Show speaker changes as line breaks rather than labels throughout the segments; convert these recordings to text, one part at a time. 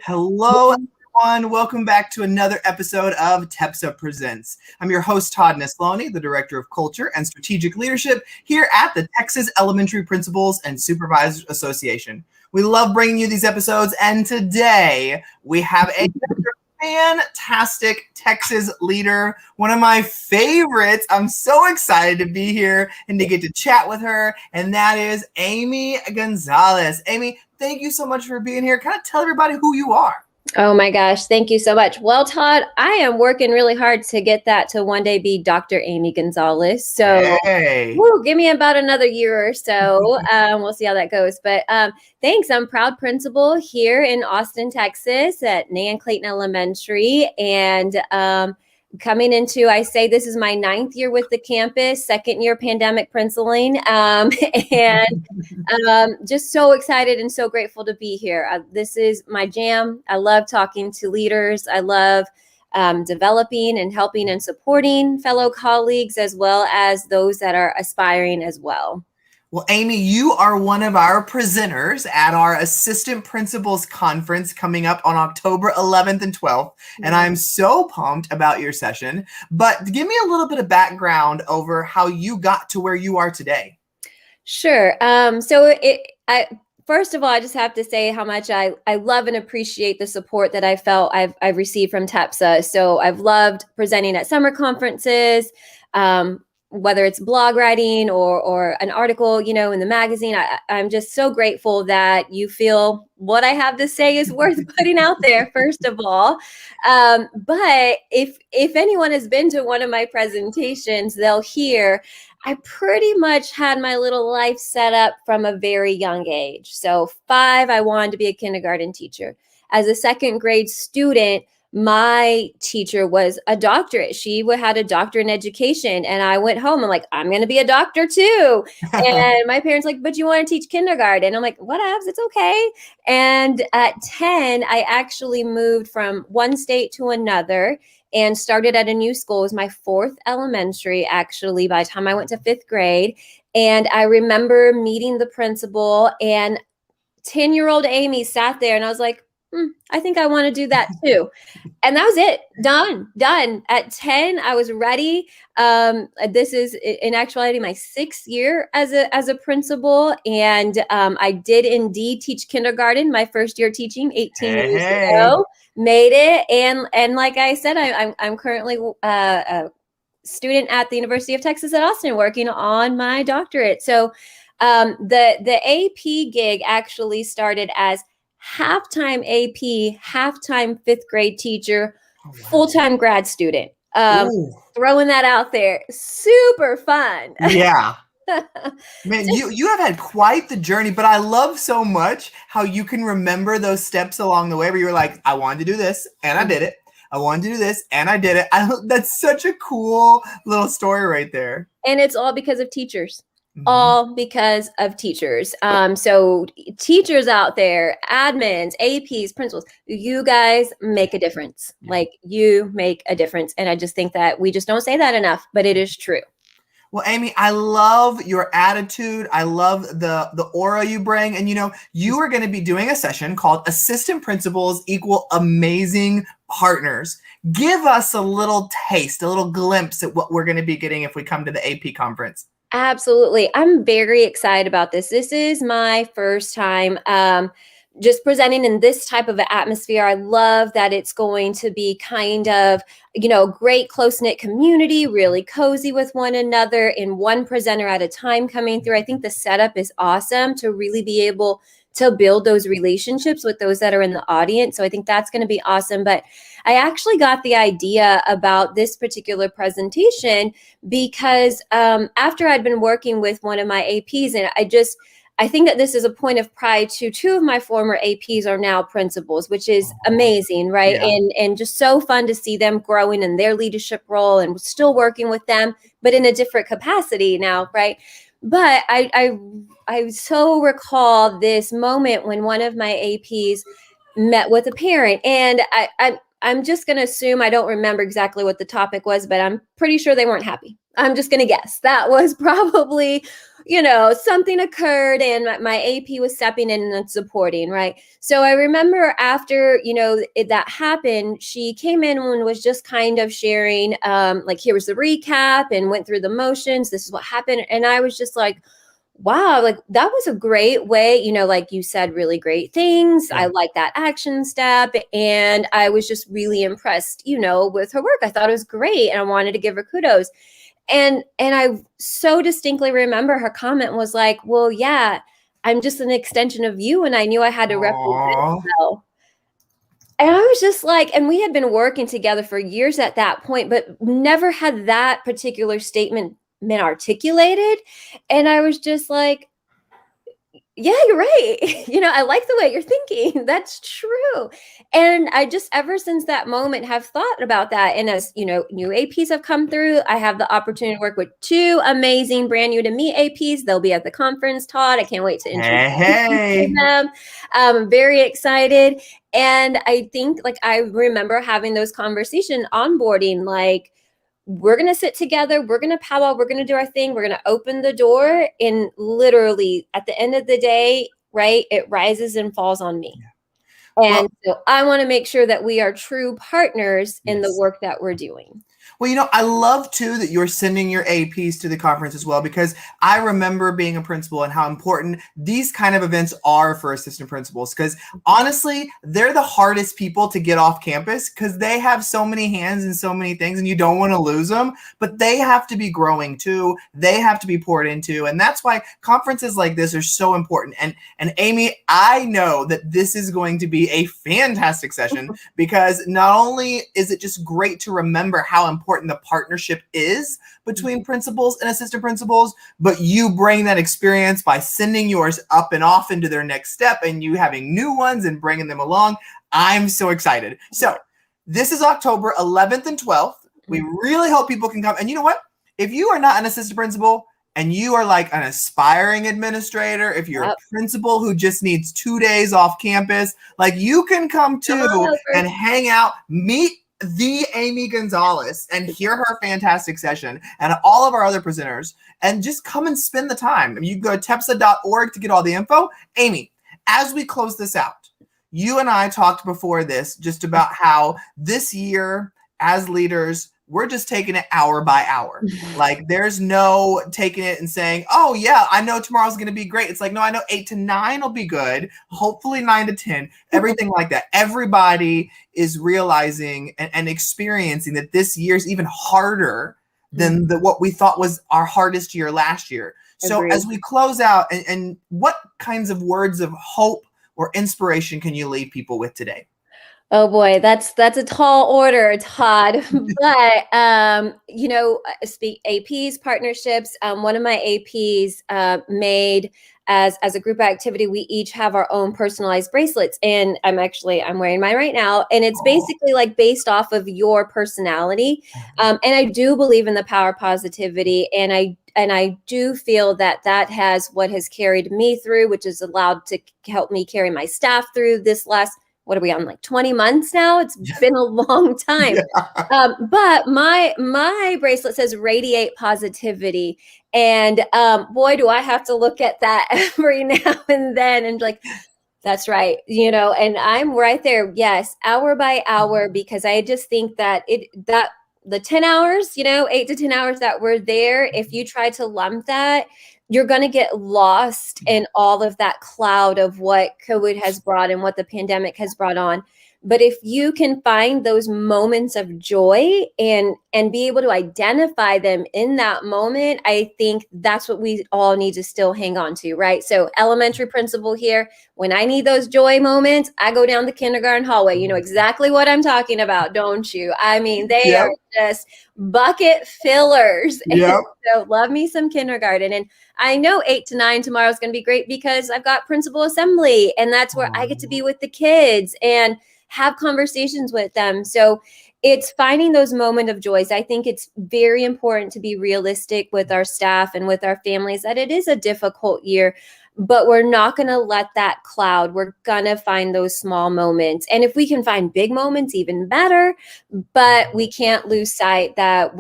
Hello, everyone. Welcome back to another episode of TEPSA Presents. I'm your host, Todd Neslony, the Director of Culture and Strategic Leadership here at the Texas Elementary Principals and Supervisors Association. We love bringing you these episodes, and today we have a fantastic Texas leader, one of my favorites. I'm so excited to be here and to get to chat with her, and that is Amy Gonzales. Amy, thank you so much for being here. Kind of tell everybody who you are.
Oh my gosh, thank you so much. Well, Todd, I am working really hard to get that to one day be Dr. Amy Gonzales. So give me about another year or so. We'll see how that goes. But thanks. I'm proud principal here in Austin, Texas at Nan Clayton Elementary. And coming into, I say this is my 9th year with the campus, 2nd year pandemic principaling, and just so excited and so grateful to be here. This is my jam. I love talking to leaders. I love developing and helping and supporting fellow colleagues as well as those that are aspiring as well.
Well, Amy, you are one of our presenters at our Assistant Principals Conference coming up on October 11th and 12th, and I'm so pumped about your session. But give me a little bit of background over how you got to where you are today.
Sure. First of all, I just have to say how much I love and appreciate the support that I felt I've received from TEPSA. So I've loved presenting at summer conferences, whether it's blog writing or an article, in the magazine. I'm just so grateful that you feel what I have to say is worth putting out there, first of all. But if anyone has been to one of my presentations, they'll hear I pretty much had my little life set up from a very young age. So 5, I wanted to be a kindergarten teacher. As a 2nd grade student, my teacher was a doctorate. She had a doctorate in education. And I went home. I'm like, I'm going to be a doctor too. And my parents like, but you want to teach kindergarten? I'm like, whatevs, it's okay. And at 10, I actually moved from one state to another and started at a new school. It was my 4th elementary, actually, by the time I went to 5th grade. And I remember meeting the principal, and 10-year-old Amy sat there, and I was like, I think I want to do that too. And that was it. Done. At 10, I was ready. This is in actuality my 6th year as a principal. And I did indeed teach kindergarten, my first year teaching 18 years ago. Made it. And like I said, I'm currently a student at the University of Texas at Austin working on my doctorate. So the AP gig actually started as half-time AP, half-time 5th grade teacher, full-time grad student. Throwing that out there. Super fun.
Yeah. Man, you have had quite the journey, but I love so much how you can remember those steps along the way where you're like, I wanted to do this and I did it. I wanted to do this and I did it. That's such a cool little story right there.
And it's all because of teachers. All because of teachers. So teachers out there, admins, APs, principals, you guys make a difference. Like, you make a difference. And I just think that we just don't say that enough, but it is true.
Well, Amy, I love your attitude. I love the aura you bring. And, you are going to be doing a session called Assistant Principals Equal Amazing Partners. Give us a little taste, a little glimpse at what we're going to be getting if we come to the AP conference.
Absolutely. I'm very excited about this. This is my first time just presenting in this type of an atmosphere. I love that it's going to be kind of, great close-knit community, really cozy with one another, and one presenter at a time coming through. I think the setup is awesome to really be able to build those relationships with those that are in the audience. So I think that's going to be awesome. But I actually got the idea about this particular presentation because after I'd been working with one of my APs, and I think that this is a point of pride too. 2 of my former APs are now principals, which is amazing, right? Yeah. And just so fun to see them growing in their leadership role and still working with them, but in a different capacity now, right? But I so recall this moment when one of my APs met with a parent, and I'm just going to assume, I don't remember exactly what the topic was, but I'm pretty sure they weren't happy. I'm just going to guess that was probably, something occurred and my AP was stepping in and supporting, right? So I remember after, that happened, she came in and was just kind of sharing, like, here was the recap and went through the motions. This is what happened. And I was just like, wow, like that was a great way, like you said, really great things.
Yeah.
I like that action step. And I was just really impressed, with her work. I thought it was great. And I wanted to give her kudos. And I so distinctly remember her comment was like, well, yeah, I'm just an extension of you. And I knew I had to represent well. And I was just like, and we had been working together for years at that point, but never had that particular statement been articulated. And I was just like, yeah, you're right. I like the way you're thinking. That's true. And I just, ever since that moment, have thought about that. And as new APs have come through, I have the opportunity to work with two amazing brand new to me APs. They'll be at the conference, Todd. I can't wait to introduce them. I'm very excited. And I think, like, I remember having those conversations onboarding, like, we're going to sit together. We're going to powwow. We're going to do our thing. We're going to open the door. And literally at the end of the day, right, it rises and falls on me. And so I want to make sure that we are true partners in the work that we're doing.
Well, I love too that you're sending your APs to the conference as well, because I remember being a principal and how important these kind of events are for assistant principals, because honestly, they're the hardest people to get off campus because they have so many hands and so many things and you don't want to lose them, but they have to be growing too. They have to be poured into. And that's why conferences like this are so important. And Amy, I know that this is going to be a fantastic session because not only is it just great to remember how important the partnership is between principals and assistant principals, but you bring that experience by sending yours up and off into their next step and you having new ones and bringing them along. I'm so excited. So this is October 11th and 12th. We really hope people can come. And you know what? If you are not an assistant principal and you are like an aspiring administrator, if you're a principal who just needs 2 days off campus, like, you can come too and hang out, meet the Amy Gonzales and hear her fantastic session and all of our other presenters, and just come and spend the time. I mean, you can go to TEPSA.org to get all the info. Amy, as we close this out, you and I talked before this just about how this year as leaders, we're just taking it hour by hour. Like, there's no taking it and saying, oh yeah, I know tomorrow's going to be great. It's like, no, I know 8 to 9 will be good. Hopefully 9 to 10, everything like that. Everybody is realizing and experiencing that this year's even harder than what we thought was our hardest year last year. So as we close out, and what kinds of words of hope or inspiration can you leave people with today?
Oh boy, that's a tall order, Todd. But speak APs, partnerships. One of my APs made as a group activity. We each have our own personalized bracelets, and I'm wearing mine right now. And it's basically like based off of your personality. And I do believe in the power of positivity, and I do feel that has what has carried me through, which is allowed to help me carry my staff through this last. What are we on, like 20 months now? It's been a long time. But my bracelet says radiate positivity. And boy, do I have to look at that every now and then and like, that's right. And I'm right there. Yes. Hour by hour, because I just think that the 10 hours, 8 to 10 hours that we're there, if you try to lump that, you're going to get lost in all of that cloud of what COVID has brought and what the pandemic has brought on. But if you can find those moments of joy and be able to identify them in that moment, I think that's what we all need to still hang on to, right? So elementary principal here, when I need those joy moments, I go down the kindergarten hallway. You know exactly what I'm talking about, don't you? I mean, they are just bucket fillers. And so love me some kindergarten. And I know 8 to 9 tomorrow is going to be great because I've got principal assembly, and that's where I get to be with the kids and have conversations with them. So it's finding those moments of joys. I think it's very important to be realistic with our staff and with our families that it is a difficult year. but we're not going to let that cloud. We're going to find those small moments. And if we can find big moments, even better, but we can't lose sight that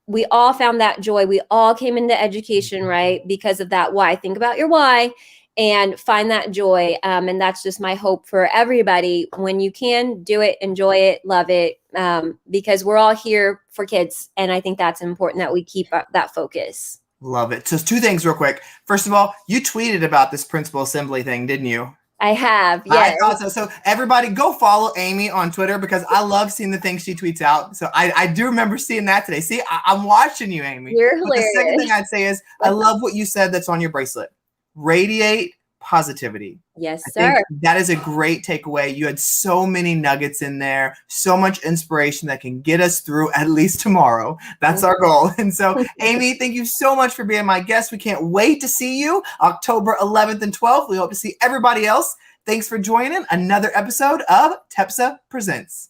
we all found that joy. We all came into education, right? Because of that why. Think about your why and find that joy. And that's just my hope for everybody. When you can, do it, enjoy it, love it, because we're all here for kids. And I think that's important that we keep that focus.
Love it. So 2 things real quick. First of all, you tweeted about this principal assembly thing, didn't you?
I have, yes.
I thought so. So everybody go follow Amy on Twitter because I love seeing the things she tweets out. So I do remember seeing that today. See, I'm watching you, Amy.
You're hilarious.
The second thing I'd say is I love what you said that's on your bracelet. Radiate positivity.
Yes,
I
sir.
think that is a great takeaway. You had so many nuggets in there, so much inspiration that can get us through at least tomorrow. That's our goal. And so, Amy, thank you so much for being my guest. We can't wait to see you October 11th and 12th. We hope to see everybody else. Thanks for joining another episode of TEPSA Presents.